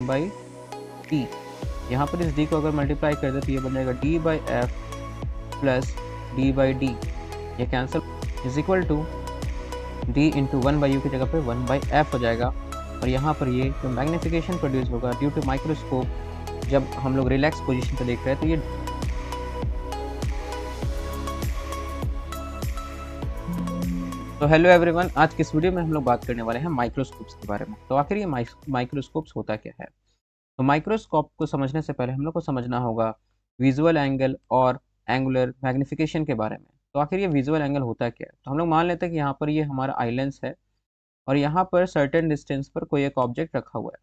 By D. यहाँ पर इस डी को अगर मल्टीप्लाई कर दे तो ये बन जाएगा D by F plus D by D, ये cancel, is equal to D into 1/u की जगह पे 1/f हो जाएगा। और यहाँ पर ये जो मैग्नीफिकेशन प्रोड्यूस होगा ड्यू टू माइक्रोस्कोप, जब हम लोग रिलैक्स पोजीशन पे देख रहे हैं तो ये तो हेलो एवरीवन, आज की इस वीडियो में हम लोग बात करने वाले हैं माइक्रोस्कोप्स के बारे में। तो आखिर ये माइक्रोस्कोप्स होता क्या है? तो माइक्रोस्कोप को समझने से पहले हम लोग को समझना होगा विजुअल एंगल और एंगुलर मैग्नीफिकेशन के बारे में। तो आखिर ये विजुअल एंगल होता क्या है? तो हम लोग मान लेते हैं कि यहाँ पर ये हमारा आई लेंस है और यहाँ पर सर्टेन डिस्टेंस पर कोई एक ऑब्जेक्ट रखा हुआ है।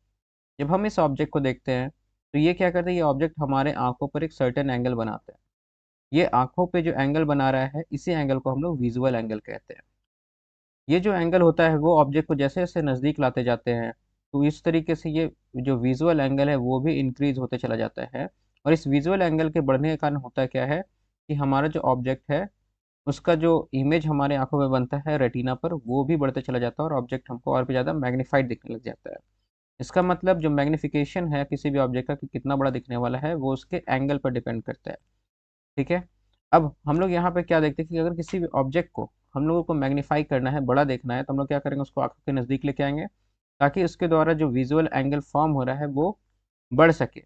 जब हम इस ऑब्जेक्ट को देखते हैं तो ये क्या करते हैं, ये ऑब्जेक्ट हमारे आंखों पर एक सर्टेन एंगल बनाते हैं। ये आंखों पे जो एंगल बना रहा है, इसी एंगल को हम लोग विजुअल एंगल कहते हैं। ये जो एंगल होता है वो ऑब्जेक्ट को जैसे जैसे नज़दीक लाते जाते हैं तो इस तरीके से ये जो विजुअल एंगल है वो भी इंक्रीज होते चला जाता है। और इस विजुअल एंगल के बढ़ने के कारण होता क्या है कि हमारा जो ऑब्जेक्ट है उसका जो इमेज हमारे आंखों में बनता है रेटिना पर, वो भी बढ़ते चला जाता है और ऑब्जेक्ट हमको और भी ज़्यादा मैग्नीफाइड दिखने लग जाता है। इसका मतलब जो मैग्नीफिकेशन है किसी भी ऑब्जेक्ट का कि कितना बड़ा दिखने वाला है वो उसके एंगल पर डिपेंड करता है। ठीक है। अब हम लोग यहाँ पे क्या देखते हैं कि अगर किसी भी ऑब्जेक्ट को हम लोगों को मैग्नीफाई करना है, बड़ा देखना है, तो हम लोग क्या करेंगे, उसको आंखों के नज़दीक लेके आएंगे ताकि उसके द्वारा जो विजुअल एंगल फॉर्म हो रहा है वो बढ़ सके।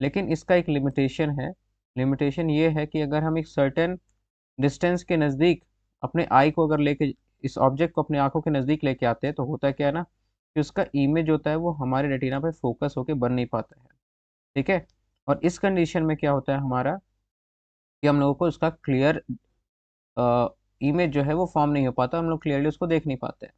लेकिन इसका एक लिमिटेशन है। लिमिटेशन ये है कि अगर हम एक सर्टेन डिस्टेंस के नज़दीक अपने आई को अगर लेके इस ऑब्जेक्ट को अपने आंखों के नज़दीक लेके आते हैं तो होता क्या है ना कि उसका इमेज होता है वो हमारे रेटिना पे फोकस होके बन नहीं पाता है। ठीक है। और इस कंडीशन में क्या होता है हमारा कि हम लोगों को उसका क्लियर इमेज जो है वो फॉर्म नहीं हो पाता, हम लोग क्लियरली उसको देख नहीं पाते हैं।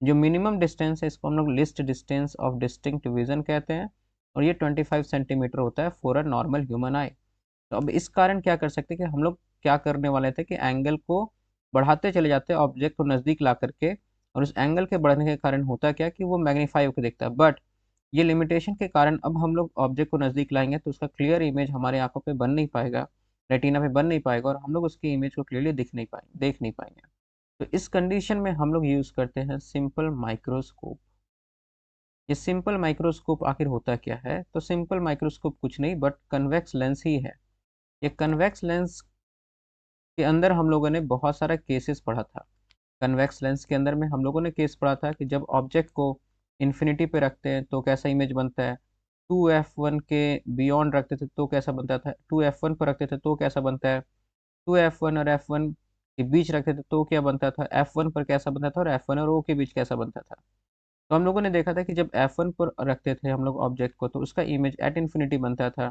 जो मिनिमम डिस्टेंस है इसको हम लोग list distance of distinct vision कहते हैं और ये 25 सेंटीमीटर होता है फॉर अ नॉर्मल ह्यूमन आई। तो अब इस कारण क्या कर सकते हैं कि हम लोग क्या करने वाले थे कि एंगल को बढ़ाते चले जाते हैं ऑब्जेक्ट को नज़दीक ला करके, और उस एंगल के बढ़ने के कारण होता क्या कि वो मैग्नीफाई होकर दिखता है। बट ये लिमिटेशन के कारण अब हम लोग ऑब्जेक्ट को नज़दीक लाएंगे तो उसका क्लियर इमेज हमारे आंखों पे बन नहीं पाएगा, रेटिना पे बन नहीं पाएगा और हम लोग उसकी इमेज को क्लियरली देख नहीं पाएंगे। तो इस कंडीशन में हम लोग यूज़ करते हैं सिंपल माइक्रोस्कोप। ये सिंपल माइक्रोस्कोप आखिर होता क्या है? तो सिंपल माइक्रोस्कोप कुछ नहीं बट कन्वेक्स लेंस ही है। ये कन्वेक्स लेंस के अंदर हम लोगों ने बहुत सारा केसेस पढ़ा था। कन्वेक्स लेंस के अंदर में हम लोगों ने केस पढ़ा था कि जब ऑब्जेक्ट को इन्फिनिटी पे रखते हैं तो कैसा इमेज बनता है, 2f1 के बियॉन्ड रखते थे तो कैसा बनता था, 2f1 पर रखते थे तो कैसा बनता है, 2f1 और f1 के बीच रखते थे तो क्या बनता था, f1 पर कैसा बनता था और f1 और o के बीच कैसा बनता था। तो हम लोगों ने देखा था कि जब f1 पर रखते थे हम लोग ऑब्जेक्ट को तो उसका इमेज एट इन्फिनिटी बनता था।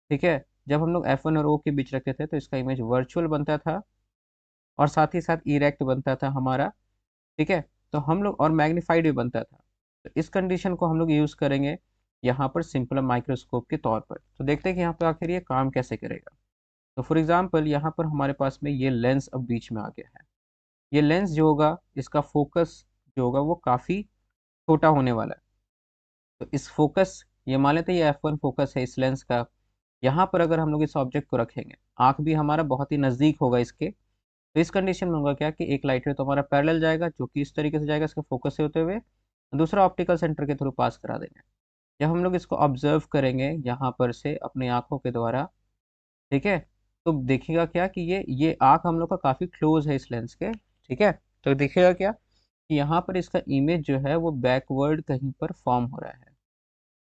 ठीक है। जब हम लोग f1 और o के बीच रखते थे तो इसका इमेज वर्चुअल बनता था और साथ ही साथ इरेक्ट बनता था हमारा। ठीक है। तो हम लोग और मैग्नीफाइड भी बनता था। तो इस कंडीशन को हम लोग यूज़ करेंगे यहाँ पर सिंपल माइक्रोस्कोप के तौर पर। तो देखते हैं कि यहाँ पर आखिर ये काम कैसे करेगा। तो फॉर एग्जांपल यहाँ पर हमारे पास में ये लेंस अब बीच में आ गया है। ये लेंस जो होगा इसका फोकस जो होगा वो काफ़ी छोटा होने वाला है। तो इस फोकस, ये मान लेते हैं ये f1 फोकस है इस लेंस का। यहाँ पर अगर हम लोग इस ऑब्जेक्ट को रखेंगे, आँख भी हमारा बहुत ही नज़दीक होगा इसके, तो इस कंडीशन में होगा क्या कि एक लाइट रे तो हमारा पैरेलल जाएगा जो कि इस तरीके से जाएगा इसके फोकस से होते हुए, दूसरा ऑप्टिकल सेंटर के थ्रू पास करा देंगे। जब हम लोग इसको ऑब्जर्व करेंगे यहाँ पर से अपनी आंखों के द्वारा, ठीक है, तो देखिएगा क्या कि ये आंख हम लोग का काफ़ी क्लोज है इस लेंस के। ठीक है। तो देखिएगा क्या कि यहाँ पर इसका इमेज जो है वो बैकवर्ड कहीं पर फॉर्म हो रहा है।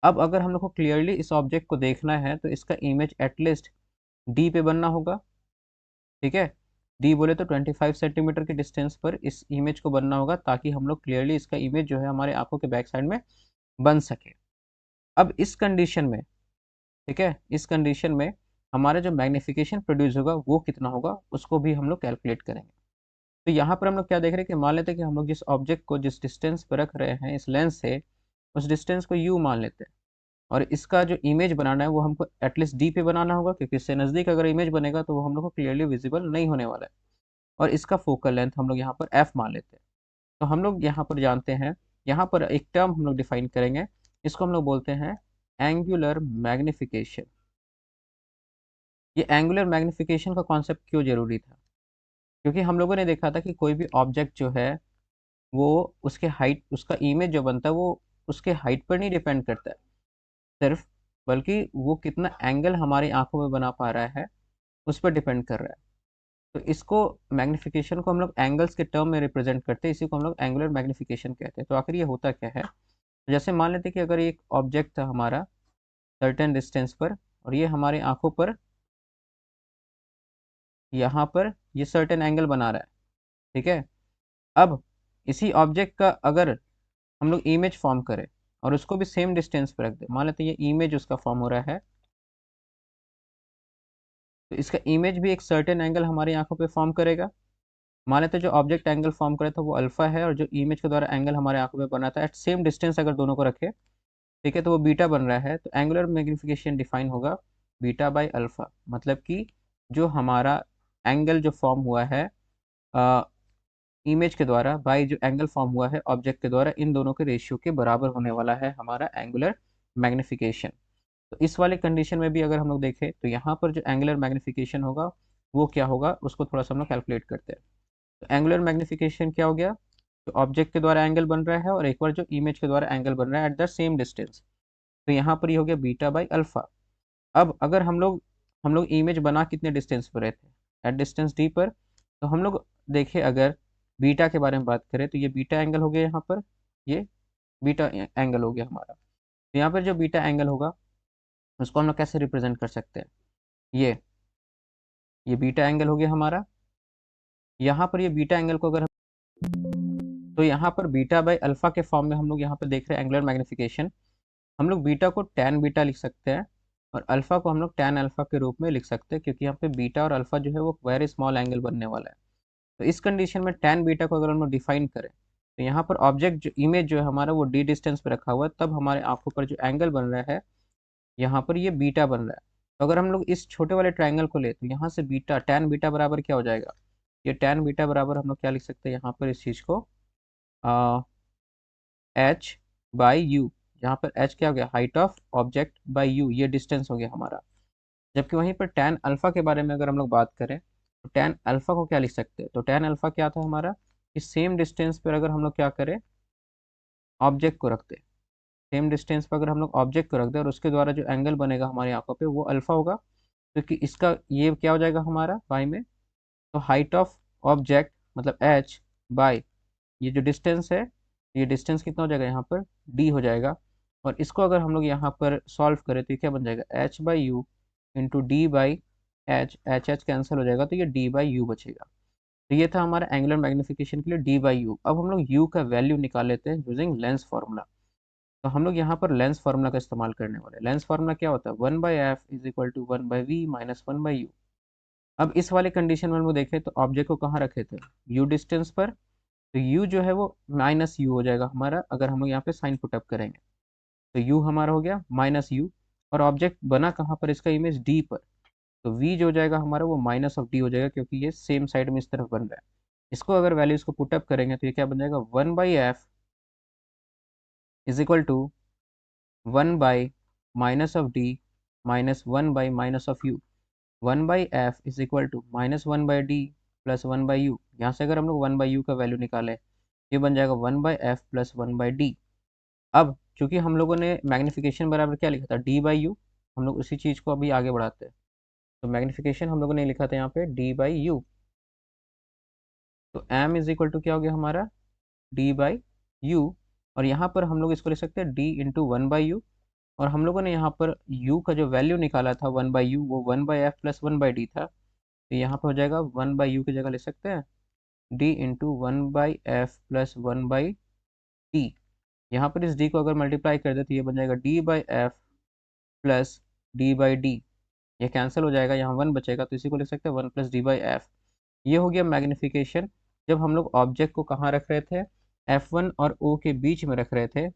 अब अगर हम लोग को क्लियरली इस ऑब्जेक्ट को देखना है तो इसका इमेज एटलीस्ट डी पे बनना होगा। ठीक है। डी बोले तो 25 सेंटीमीटर के डिस्टेंस पर इस इमेज को बनना होगा ताकि हम लोग क्लियरली इसका इमेज जो है हमारे आंखों के बैक साइड में बन सके। अब इस कंडीशन में, ठीक है, इस कंडीशन में हमारा जो मैग्नीफिकेशन प्रोड्यूस होगा वो कितना होगा उसको भी हम लोग कैलकुलेट करेंगे। तो यहाँ पर हम लोग क्या देख रहे हैं कि मान लेते हैं कि हम लोग जिस ऑब्जेक्ट को जिस डिस्टेंस पर रख रहे हैं इस लेंस से, उस डिस्टेंस को यू मान लेते हैं और इसका जो इमेज बनाना है वो हमको एटलीस्ट डी पे बनाना होगा क्योंकि इससे नज़दीक अगर इमेज बनेगा तो वो हम लोग को क्लियरली विजिबल नहीं होने वाला है। और इसका फोकल लेंथ हम लोग यहाँ पर एफ मान लेते हैं। तो हम लोग यहाँ पर जानते हैं, यहाँ पर एक टर्म हम लोग डिफाइन करेंगे, इसको हम लोग बोलते हैं एंगुलर मैग्निफिकेशन। ये एंगुलर मैग्निफिकेशन का कॉन्सेप्ट क्यों जरूरी था? क्योंकि हम लोगों ने देखा था कि कोई भी ऑब्जेक्ट जो है वो उसके हाइट, उसका इमेज जो बनता है वो उसके हाइट पर नहीं डिपेंड करता है। सिर्फ, बल्कि वो कितना एंगल हमारी आंखों में बना पा रहा है उस पर डिपेंड कर रहा है। तो इसको, मैग्निफिकेशन को हम लोग एंगल्स के टर्म में रिप्रेजेंट करते हैं, इसी को हम लोग एंगुलर मैग्निफिकेशन कहते हैं। तो आखिर ये होता क्या है? जैसे मान लेते हैं कि अगर एक ऑब्जेक्ट था हमारा सर्टेन डिस्टेंस पर, और ये हमारी आंखों पर यहाँ पर ये सर्टेन एंगल बना रहा है, ठीक है। अब इसी ऑब्जेक्ट का अगर हम लोग इमेज फॉर्म करें और उसको भी सेम डिस्टेंस पर रख दें, मान लेते हैं ये इमेज उसका फॉर्म हो रहा है, तो इसका इमेज भी एक सर्टेन एंगल हमारी आंखों पे फॉर्म करेगा। मान लेते हैं जो ऑब्जेक्ट एंगल फॉर्म करे था वो अल्फा है, और जो इमेज के द्वारा एंगल हमारे आंखों पे बना था एट सेम डिस्टेंस अगर दोनों को रखे, ठीक है, तो वो बीटा बन रहा है। तो एंगुलर मैग्निफिकेशन डिफाइन होगा बीटा बाई अल्फा, मतलब कि जो हमारा एंगल जो फॉर्म हुआ है इमेज के द्वारा बाई जो एंगल फॉर्म हुआ है ऑब्जेक्ट के द्वारा, इन दोनों के रेशियो के बराबर होने वाला है हमारा एंगुलर मैग्निफिकेशन। तो इस वाले कंडीशन में भी अगर हम लोग देखें तो यहाँ पर जो एंगुलर मैग्निफिकेशन होगा वो क्या होगा, उसको थोड़ा सा हम लोग कैलकुलेट करते हैं। तो एंगुलर मैग्निफिकेशन क्या हो गया? तो ऑब्जेक्ट के द्वारा एंगल बन रहा है और एक बार जो इमेज के द्वारा एंगल बन रहा है एट द सेम डिस्टेंस, तो यहाँ पर ये हो गया बीटा बाई अल्फा। अब अगर हम लोग इमेज बना कितने डिस्टेंस पर रहे थे? एट डिस्टेंस डी पर। तो हम लोग देखें अगर बीटा के बारे में बात करें तो ये बीटा एंगल हो गया यहाँ पर, ये बीटा एंगल हो गया हमारा। तो यहाँ पर जो बीटा एंगल होगा उसको हम लोग कैसे रिप्रेजेंट कर सकते हैं? ये बीटा एंगल हो गया हमारा। यहाँ पर ये बीटा एंगल को अगर तो यहाँ पर बीटा बाई अल्फा के फॉर्म में हम लोग यहाँ पर देख रहे हैं एंगुलर मैग्निफिकेशन। हम लोग बीटा को टैन बीटा लिख सकते हैं और अल्फा को हम लोग टैन अल्फा के रूप में लिख सकते हैं, क्योंकि यहाँ पे बीटा और अल्फा जो है वो वेरी स्मॉल एंगल बनने वाला है। तो इस कंडीशन में टैन बीटा को अगर हम लोग डिफाइन करें तो यहाँ पर ऑब्जेक्ट जो इमेज जो है हमारा वो डी डिस्टेंस पे रखा हुआ है, तब हमारे आंखों पर जो एंगल बन रहा है यहाँ पर ये बीटा बन रहा है। तो अगर हम लोग इस छोटे वाले ट्राइंगल को ले तो यहाँ से बीटा टैन बीटा बराबर क्या हो जाएगा? ये टैन बीटा बराबर हम लोग क्या लिख सकते हैं यहाँ पर इस चीज़ को, एच बाई यू, जहाँ पर एच क्या हो गया? Height of object by you, ये डिस्टेंस हो गया हमारा। जबकि वहीं पर टैन अल्फा के बारे में अगर हम लोग बात करें तो टैन अल्फा को क्या लिख सकते हैं? तो टैन अल्फा क्या था हमारा कि सेम डिस्टेंस पर अगर हम लोग क्या करें, ऑब्जेक्ट को रखते हैं, सेम डिस्टेंस पर अगर हम लोग ऑब्जेक्ट को रख दें और उसके द्वारा जो एंगल बनेगा हमारी आंखों पे वो अल्फा होगा, क्योंकि इसका ये क्या हो जाएगा हमारा बाई में, तो हाइट ऑफ ऑब्जेक्ट मतलब एच बाई ये जो डिस्टेंस है, ये डिस्टेंस कितना हो जाएगा यहाँ पर? डी हो जाएगा। और इसको अगर हम लोग यहाँ पर सॉल्व करें तो ये क्या बन जाएगा? H by you into D by H, H H cancel हो जाएगा तो ये डी बाई यू बचेगा। तो ये था हमारा एंगुलर मैग्निफिकेशन के लिए डी बाई यू। अब हम लोग यू का वैल्यू निकाल लेते हैं यूजिंग लेंस फार्मूला। तो हम लोग यहाँ पर लेंस फार्मूला का इस्तेमाल करने वाले हैं। लेंस फार्मूला क्या होता है? 1/f is equal to 1/v minus 1/u। अब इस वाले कंडीशन में हम लोग देखें तो ऑब्जेक्ट को कहाँ रखे थे? u डिस्टेंस पर। तो u जो है वो माइनस यू हो जाएगा हमारा, अगर हम लोग यहाँ पे साइन पुटअप करेंगे तो u हमारा हो गया माइनस यू। और ऑब्जेक्ट बना कहाँ पर? इसका इमेज d पर। तो v जो हो जाएगा हमारा वो माइनस ऑफ d हो जाएगा, क्योंकि ये सेम साइड में इस तरफ बन रहा है। इसको अगर वैल्यूज को पुटअप करेंगे तो ये क्या बन जाएगा? 1/f is equal to 1 by minus of d minus 1 by minus of u. 1/f is equal to minus 1/d plus 1/u। यहाँ से अगर हम लोग 1/u का वैल्यू निकालें ये बन जाएगा 1/f प्लस 1/d। अब चूंकि हम लोगों ने मैग्निफिकेशन बराबर क्या लिखा था? d by you. हम लोग उसी चीज़ को अभी आगे बढ़ाते हैं। तो मैग्निफिकेशन हम लोगों ने लिखा था यहाँ पे d बाई यू। तो m इज इक्वल टू क्या हो गया हमारा? d by you. और यहाँ पर हम लोग इसको लिख सकते हैं d इंटू 1/u। और हम लोगों ने यहाँ पर u का जो वैल्यू निकाला था 1/u वो 1/f प्लस 1/d था। तो यहाँ पर हो जाएगा 1/u की जगह ले सकते हैं d into 1/f plus 1/d। यहाँ पर इस d को अगर मल्टीप्लाई कर दे तो ये बन जाएगा d by F plus d by D. ये कैंसिल हो जाएगा, यहाँ 1 बचेगा तो इसी को लिख सकते हैं 1 प्लस डी बाई एफ। ये हो गया मैग्निफिकेशन। जब हम लोग ऑब्जेक्ट को कहाँ रख रहे थे? F1 और O के बीच में रख रहे थे।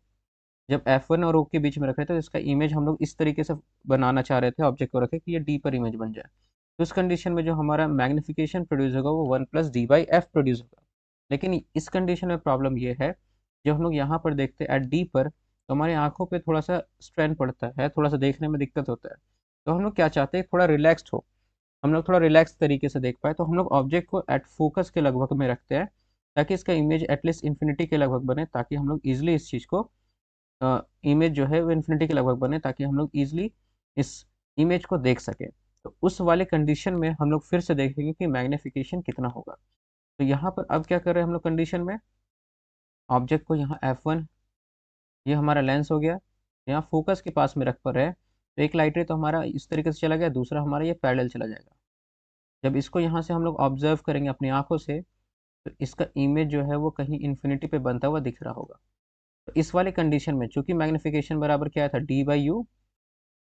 जब F1 और O के बीच में रख रहे थे तो इसका इमेज हम लोग इस तरीके से बनाना चाह रहे थे ऑब्जेक्ट को रखे कि ये D पर इमेज बन जाए। तो इस कंडीशन में जो हमारा मैग्निफिकेशन प्रोड्यूस होगा वो 1 plus D by F produce होगा। लेकिन इस कंडीशन में प्रॉब्लम ये है, जब हम लोग यहाँ पर देखते हैं एट डी पर तो हमारी आंखों पे थोड़ा सा स्ट्रेन पड़ता है, थोड़ा सा देखने में दिक्कत होता है। तो हम लोग क्या चाहते हैं? थोड़ा रिलैक्स्ड हो, हम लोग थोड़ा रिलैक्स तरीके से देख पाए, तो हम लोग ऑब्जेक्ट को एट फोकस के लगभग में रखते हैं ताकि इसका इमेज एटलीस्ट इन्फिनिटी के लगभग बने, ताकि हम लोग ईजिली इस चीज़ को इमेज जो है वो इन्फिनिटी के लगभग बने, ताकि हम लोग ईजिली इस इमेज को देख सकें। तो उस वाले कंडीशन में हम लोग फिर से देखेंगे कि मैग्नीफिकेशन कितना होगा। तो यहाँ पर अब क्या कर रहे हैं हम लोग कंडीशन में, ऑब्जेक्ट को यहाँ F1, ये हमारा लेंस हो गया, यहाँ फोकस के पास में रख पर है, तो एक लाइट रे तो हमारा इस तरीके से चला गया, दूसरा हमारा ये पैरेलल चला जाएगा। जब इसको यहाँ से हम लोग ऑब्जर्व करेंगे अपनी आंखों से, तो इसका इमेज जो है वो कहीं इन्फिनिटी पे बनता हुआ दिख रहा होगा। तो इस वाले कंडीशन में चूंकि मैग्नीफिकेशन बराबर क्या था, D/U।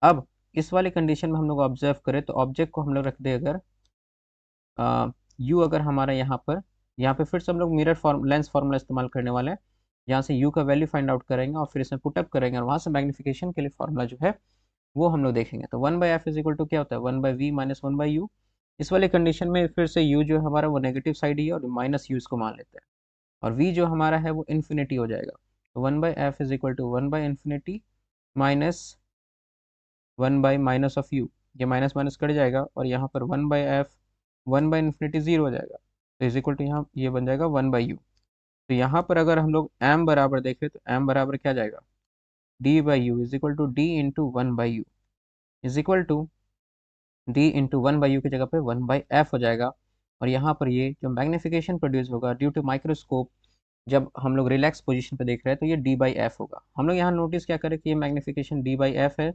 अब इस वाले कंडीशन में हम लोग ऑब्जर्व करें तो ऑब्जेक्ट को हम लोग रख दे अगर यू, अगर हमारा यहाँ पे फिर से हम लोग मिरर फॉर्म लेंस फार्मूला इस्तेमाल करने वाले हैं। यहाँ से यू का वैल्यू फाइंड आउट करेंगे और फिर इसमें पुटअप करेंगे, और वहाँ से मैग्नीफिकेशन के लिए फार्मूला जो है वो हम लोग देखेंगे। तो 1/f इज इक्वल टू क्या होता है, 1/v माइनस 1/u। इस वाले कंडीशन में फिर से u जो है हमारा वो नेगेटिव साइड ही है, और माइनस यू इसको मान लेते हैं, और v जो हमारा है वो इन्फिनिटी हो जाएगा। तो 1/f is equal to infinity minus minus of you, ये माइनस माइनस कट जाएगा, और यहाँ पर 1/f 1/इन्फिनिटी 0 हो जाएगा, तो इज इक्वल टू यहाँ ये बन जाएगा 1/u। तो यहाँ पर अगर हम लोग m बराबर देखें तो m बराबर क्या जाएगा, D/u is equal to D into 1/u is equal to D into 1/u की जगह पे 1/f हो जाएगा। और यहाँ पर ये जो मैग्नीफिकेशन प्रोड्यूस होगा ड्यू टू माइक्रोस्कोप, जब हम लोग रिलैक्स पोजीशन पे देख रहे हैं तो ये D/f होगा। हम लोग यहाँ नोटिस क्या करें कि ये मैग्नीफिकेशन D/f है,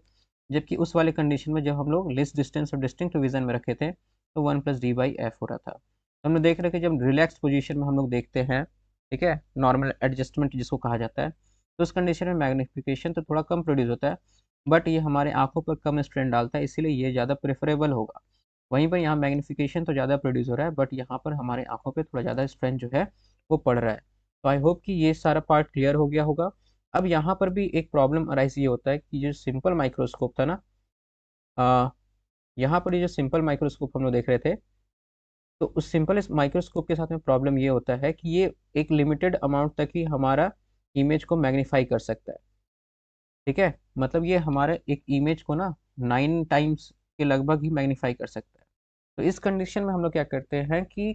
जबकि उस वाले कंडीशन में जब हम लोग लेस डिस्टेंस और डिस्टिंक्ट विजन में रखे थे तो 1+D/f हो रहा था। तो हम लोग देख रहे हैं कि जब रिलैक्स पोजीशन में हम लोग देखते हैं, ठीक है, नॉर्मल एडजस्टमेंट जिसको कहा जाता है, तो उस कंडीशन में मैग्नीफिकेशन तो थोड़ा कम प्रोड्यूस होता है, बट ये हमारे आंखों पर कम स्ट्रेन डालता है, इसीलिए ये ज़्यादा प्रेफरेबल होगा। वहीं पर यहाँ मैग्नीफिकेशन तो ज़्यादा प्रोड्यूस हो रहा है, बट यहाँ पर हमारे आंखों पे थोड़ा ज़्यादा स्ट्रेन जो है वो पड़ रहा है। तो आई होप कि ये सारा पार्ट क्लियर हो गया होगा। अब यहाँ पर भी एक प्रॉब्लम अराइज ये होता है कि जो सिंपल माइक्रोस्कोप था ना, आ, यहाँ पर ये जो सिंपल माइक्रोस्कोप हम लोग देख रहे थे, तो उस सिंपल माइक्रोस्कोप के साथ में प्रॉब्लम ये होता है कि ये एक लिमिटेड अमाउंट तक ही हमारा इमेज को मैग्नीफाई कर सकता है। ठीक है, मतलब ये हमारे एक इमेज को ना 9 टाइम्स के लगभग ही मैग्नीफाई कर सकता है। तो इस कंडीशन में हम लोग क्या करते हैं कि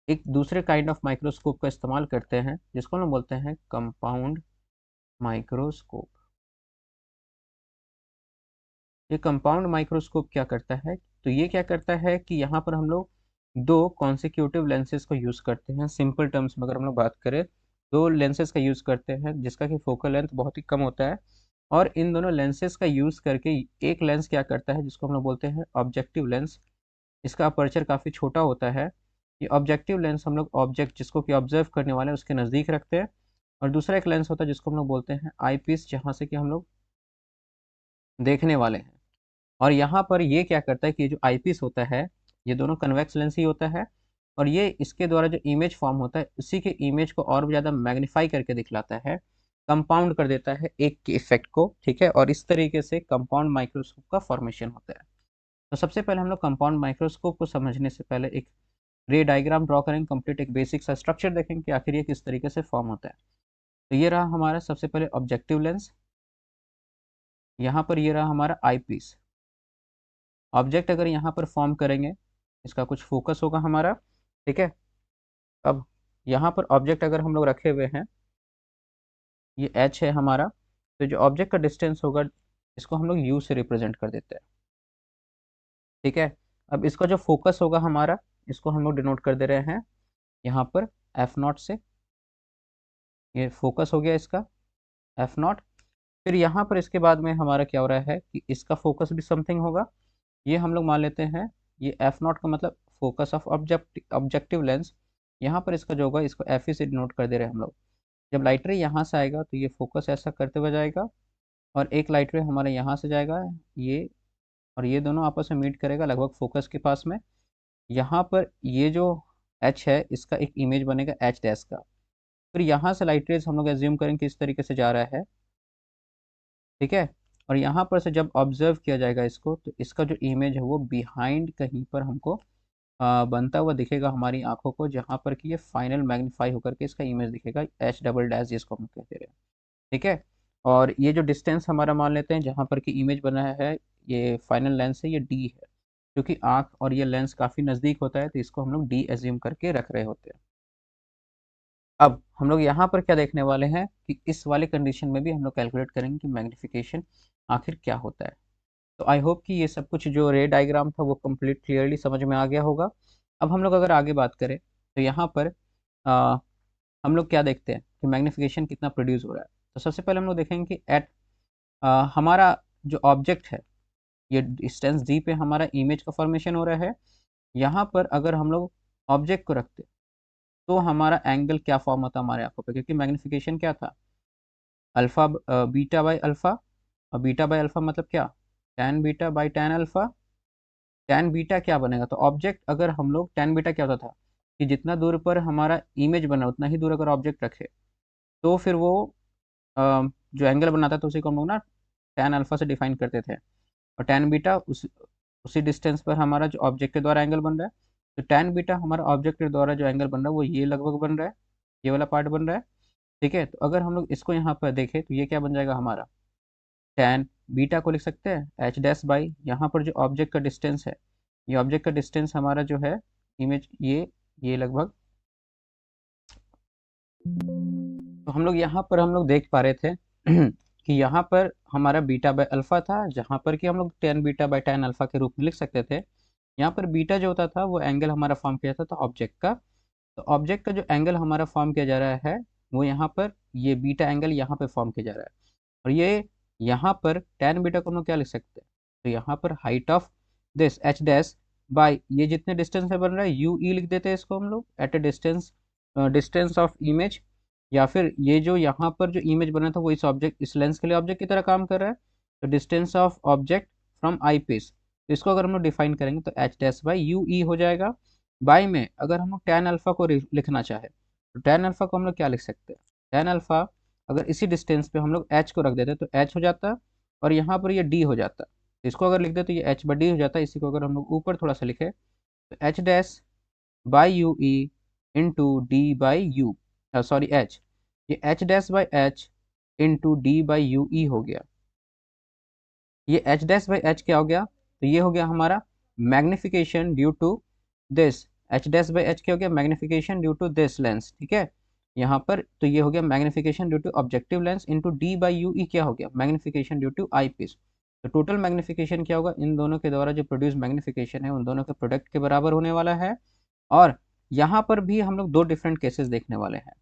एक दूसरे काइंड ऑफ माइक्रोस्कोप का इस्तेमाल करते हैं, जिसको हम लोग बोलते हैं कंपाउंड माइक्रोस्कोप। ये कंपाउंड माइक्रोस्कोप क्या करता है, तो ये क्या करता है कि यहाँ पर हम लोग दो कॉन्सिक्यूटिव लेंसेज को यूज़ करते हैं। सिंपल टर्म्स में अगर हम लोग बात करें, दो लेंसेज का यूज़ करते हैं जिसका कि फोकल लेंथ बहुत ही कम होता है, और इन दोनों लेंसेज का यूज़ करके एक लेंस क्या करता है जिसको हम लोग बोलते हैं ऑब्जेक्टिव लेंस। इसका अपर्चर काफ़ी छोटा होता है। ये ऑब्जेक्टिव लेंस हम लोग ऑब्जेक्ट जिसको कि ऑब्जर्व करने वाले हैं उसके नज़दीक रखते हैं, और दूसरा एक लेंस होता है जिसको हम लोग बोलते हैं आई पीस, जहाँ से कि हम लोग देखने वाले हैं। और यहाँ पर ये क्या करता है कि ये जो आईपीस होता है, ये दोनों कन्वेक्स लेंस ही होता है, और ये इसके द्वारा जो इमेज फॉर्म होता है उसी के इमेज को और भी ज़्यादा मैग्नीफाई करके दिखलाता है, कंपाउंड कर देता है एक के इफेक्ट को। ठीक है, और इस तरीके से कंपाउंड माइक्रोस्कोप का फॉर्मेशन होता है। तो सबसे पहले हम लोग कंपाउंड माइक्रोस्कोप को समझने से पहले एक रे डायग्राम ड्रॉ करेंगे, कंप्लीट एक बेसिक सा स्ट्रक्चर देखेंगे कि आखिर ये किस तरीके से फॉर्म होता है। तो ये रहा हमारा सबसे पहले ऑब्जेक्टिव लेंस, यहाँ पर ये रहा हमारा आई पीस। ऑब्जेक्ट अगर यहाँ पर फॉर्म करेंगे, इसका कुछ फोकस होगा हमारा। ठीक है, अब यहाँ पर ऑब्जेक्ट अगर हम लोग रखे हुए हैं, ये एच है हमारा, तो जो ऑब्जेक्ट का डिस्टेंस होगा इसको हम लोग यू से रिप्रेजेंट कर देते हैं। ठीक है, अब इसका जो फोकस होगा हमारा, इसको हम लोग डिनोट कर दे रहे हैं यहाँ पर F0 से। ये फोकस हो गया इसका F0। फिर यहाँ पर इसके बाद में हमारा क्या हो रहा है कि इसका फोकस भी समथिंग होगा, ये हम लोग मान लेते हैं ये F0 का मतलब फोकस ऑफ ऑब्जेक्टिव लेंस। यहाँ पर इसका जो होगा इसको Fe से डिनोट कर दे रहे हैं हम लोग। जब लाइट रे यहाँ से आएगा तो ये फोकस ऐसा करते हुए जाएगा, और एक लाइट रे हमारे यहाँ से जाएगा ये, और ये दोनों आपस में मीट करेगा लगभग फोकस के पास में। यहाँ पर ये जो H है इसका एक इमेज बनेगा H डैश का। फिर यहाँ से लाइट रेज हम लोग एज्यूम करेंगे कि इस तरीके से जा रहा है। ठीक है, और यहाँ पर से जब ऑब्जर्व किया जाएगा इसको, तो इसका जो इमेज है वो बिहाइंड कहीं पर हमको बनता हुआ दिखेगा हमारी आंखों को, जहाँ पर कि ये फाइनल मैग्नीफाई होकर के इसका इमेज दिखेगा H डबल डैश जिसको हम कहते हैं। ठीक है, और ये जो डिस्टेंस हमारा मान लेते हैं जहाँ पर कि इमेज बना है, ये फाइनल लेंस है, ये D है। क्योंकि आंख और ये लेंस काफ़ी नज़दीक होता है तो इसको हम लोग D एज्यूम करके रख रहे होते हैं। अब हम लोग यहाँ पर क्या देखने वाले हैं कि इस वाले कंडीशन में भी हम लोग कैलकुलेट करेंगे कि मैग्नीफिकेशन आखिर क्या होता है। तो आई होप कि ये सब कुछ जो रे डायग्राम था वो कंप्लीट क्लियरली समझ में आ गया होगा। अब हम लोग अगर आगे बात करें तो यहाँ पर आ, हम लोग क्या देखते हैं कि मैग्नीफिकेशन कितना प्रोड्यूस हो रहा है। तो सबसे पहले हम लोग देखेंगे कि हमारा जो ऑब्जेक्ट है, ये डिस्टेंस डी पे हमारा इमेज का फॉर्मेशन हो रहा है। यहाँ पर अगर हम लोग ऑब्जेक्ट को रखते तो हमारा एंगल क्या फॉर्म होता हमारे आंखों पे, क्योंकि मैग्नीफिकेशन क्या था, अल्फा बीटा बाई अल्फा। और बीटा बाई अल्फा मतलब क्या, tan beta by tan alpha. Tan beta क्या बनेगा, तो ऑब्जेक्ट अगर हम लोग टैन बीटा क्या होता था कि जितना दूर पर हमारा इमेज बना उतना ही दूर अगर ऑब्जेक्ट रखे तो फिर वो जो एंगल बनाता था उसी को हम लोग ना टैन अल्फा से डिफाइन करते थे। और टैन बीटा उसी डिस्टेंस पर हमारा जो ऑब्जेक्ट के द्वारा एंगल बन रहा है। तो टैन बीटा हमारा ऑब्जेक्ट के द्वारा जो एंगल बन रहा है वो ये लगभग बन रहा है, ये वाला पार्ट बन रहा है। ठीक है, तो अगर हम लोग इसको यहाँ पर देखें तो ये क्या बन जाएगा हमारा, टैन बीटा को लिख सकते हैं एच डैश बाई यहाँ पर जो ऑब्जेक्ट का डिस्टेंस है, ये ऑब्जेक्ट का डिस्टेंस हमारा जो है इमेज, ये लगभग। तो हम लोग यहाँ पर हम लोग देख पा रहे थे कि यहाँ पर हमारा बीटा बाय अल्फा था, जहाँ पर कि हम लोग tan beta by tan alpha के रूप में लिख सकते थे। यहाँ पर बीटा जो होता था वो एंगल हमारा फॉर्म किया जाता था ऑब्जेक्ट का। तो ऑब्जेक्ट का जो एंगल हमारा फॉर्म किया जा रहा है वो यहाँ पर ये बीटा एंगल यहाँ पे फॉर्म किया जा रहा है। और ये यहाँ पर टेन बीटा को हम लोग क्या लिख सकते हैं, तो यहाँ पर height of this h dash by ये जितने डिस्टेंस से बन रहा है यू ई लिख देते हैं इसको हम लोग at a distance, distance of image. या फिर ये जो यहाँ पर जो इमेज बना था वो इस ऑब्जेक्ट, इस लेंस के लिए ऑब्जेक्ट की तरह काम कर रहा है। तो distance of object from eyepiece, तो इसको अगर हम लोग डिफाइन करेंगे तो एच डैश बाई यू ई हो जाएगा। बाई में अगर हम लोग टैन अल्फा को लिखना चाहे तो टैन अल्फा को हम लोग क्या लिख सकते हैं, टैन अल्फा अगर इसी डिस्टेंस पे हम लोग एच को रख देते तो एच हो जाता और यहाँ पर ये डी हो जाता। तो इसको अगर लिख दे तो ये एच बाई डी हो जाता। इसी को अगर हम लोग ऊपर थोड़ा सा लिखे तो H dash by you E into D by U, sorry H, ये H dash by H into D by you ई हो गया। ये एच डैश बाई एच क्या हो गया, तो ये हो गया हमारा magnification due to this, h dash by h क्या हो गया, magnification due to this lens. ठीक है, यहाँ पर तो ये हो गया magnification due to objective lens into D by you e क्या हो गया, magnification due to eyepiece. तो टोटल मैग्निफिकेशन क्या होगा, इन दोनों के द्वारा जो प्रोड्यूस मैग्निफिकेशन है उन दोनों के प्रोडक्ट के बराबर होने वाला है। और यहाँ पर भी हम लोग दो डिफरेंट केसेस देखने वाले हैं।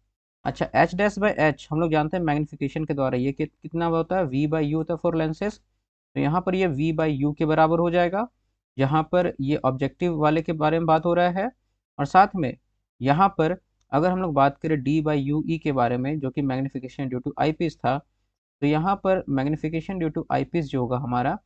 अच्छा, एच डैश बाई एच हम लोग जानते हैं मैग्निफिकेशन के द्वारा ये कितना होता है, वी बाई यू होता है फॉर लेंसेज। तो यहाँ पर ये v बाई यू के बराबर हो जाएगा, जहाँ पर ये ऑब्जेक्टिव वाले के बारे में बात हो रहा है। और साथ में यहाँ पर अगर हम लोग बात करें d बाई यू ई के बारे में जो कि magnification due to eyepiece था, तो यहाँ पर magnification due to eyepiece जो होगा हमारा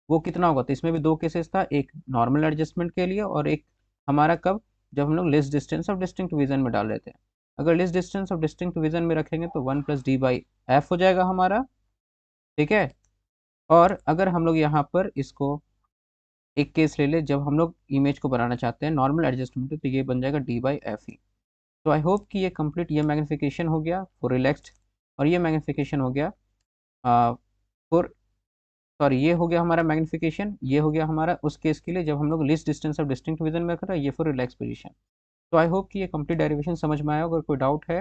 वो कितना होगा, तो इसमें भी दो केसेस था, एक नॉर्मल एडजस्टमेंट के लिए और एक हमारा कब, जब हम लोग less distance of distinct vision में डाल रहे थे। अगर less distance of distinct vision में रखेंगे तो one plus D by F हो जाएगा हमारा। ठीक है, और अगर हम लोग यहाँ पर इसको एक केस ले ले जब हम लोग इमेज को बनाना चाहते हैं नॉर्मल एडजस्टमेंट, तो ये बन जाएगा डी बाई एफ ई। तो आई होप कि ये कंप्लीट, ये मैग्निफिकेशन हो गया फॉर रिलैक्स्ड, और ये मैग्निफिकेशन हो गया फॉर, सॉरी ये हो गया हमारा मैग्निफिकेशन, ये हो गया हमारा उस केस के लिए जब हम लोग list distance of distinct vision में रख रहे हैं, ये फॉर रिलैक्स पोजीशन। तो आई होप कि ये कंप्लीट डेरिवेशन समझ में आया। अगर कोई डाउट है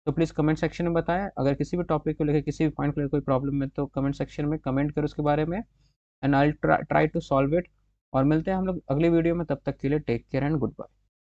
तो प्लीज़ कमेंट सेक्शन में बताएं। अगर किसी भी टॉपिक को लेकर किसी भी पॉइंट को लेकर कोई प्रॉब्लम है तो कमेंट सेक्शन में कमेंट करो उसके बारे में, and I try to solve it. और मिलते हैं हम लोग अगली वीडियो में, तब तक के लिए take care and good bye.